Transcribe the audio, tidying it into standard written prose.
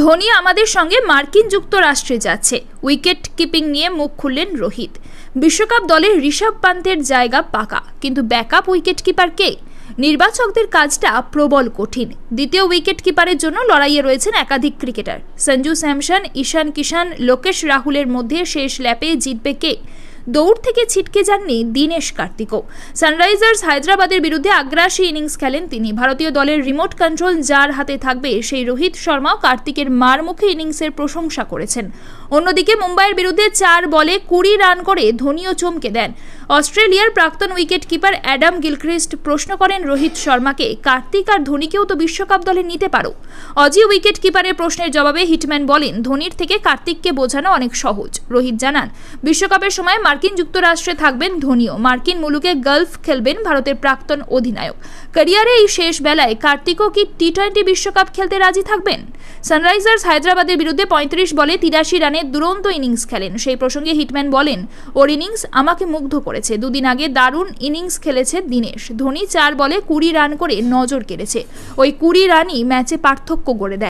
ধোনি আমাদের সঙ্গে মার্কিন যুক্তরাষ্ট্রে যাচ্ছে, উইকেট কিপিং নিয়ে মুখ খুললেন রোহিত। বিশ্বকাপ দলের ঋষভ পান্তের জায়গা পাকা, কিন্তু ব্যাকআপ উইকেট কিপার কে? নির্বাচকদের কাজটা প্রবল কঠিন। দ্বিতীয় উইকেট কিপারের জন্য লড়াইয়ে রয়েছেন একাধিক ক্রিকেটার। সঞ্জু স্যামসন, ঈশান কিষান, লোকেশ রাহুলের মধ্যে শেষ ল্যাপে জিতবে কে? দৌড় থেকে ছিটকে যাননি দীনেশ কার্তিকও। সানরাইজার্স হায়দ্রাবাদের বিরুদ্ধে আগ্রাসী ইনিংস খেলেন তিনি। ভারতীয় দলের রিমোট কন্ট্রোল যার হাতে থাকবে, সেই রোহিত শর্মাও কার্তিকের মারমুখী ইনিংসের প্রশংসা করেছেন। অন্যদিকে মুম্বাইয়ের বিরুদ্ধে 4 বলে 20 রান করে ধোনিও চমকে দেন। অস্ট্রেলিয়ার প্রাক্তন উইকেট কিপার অ্যাডাম গিলক্রিস্ট প্রশ্ন করেন রোহিত শর্মাকে, কার্তিক আর ধোনিকেও তো বিশ্বকাপ দলে নিতে পারো। অজি উইকেট কিপারের প্রশ্নের জবাবে হিটম্যান বলেন, ধোনির থেকে কার্তিককে বোঝানো অনেক সহজ। রোহিত জানান, বিশ্বকাপের সময় মার্কিন যুক্তরাষ্ট্রে থাকবেন ধোনিও। মার্কিন মুলুকে গলফ খেলবেন ভারতের প্রাক্তন অধিনায়ক। ক্যারিয়ারে এই শেষ বেলায় কার্তিকও কি টি-20 বিশ্বকাপ খেলতে রাজি থাকবেন? সানরাইজার্স হায়দ্রাবাদের বিরুদ্ধে 35 বলে 83 রানের দুরন্ত ইনিংস খেলেন। সেই প্রসঙ্গে হিটম্যান বলেন, ওর ইনিংস আমাকে মুগ্ধ করেছে। দুদিন আগে দারুণ ইনিংস খেলেছে দীনেশ। ধোনি 4 বলে 20 রান করে নজর কেড়েছে। ওই 20 রানই ম্যাচে পার্থক্য গড়ে দেয়।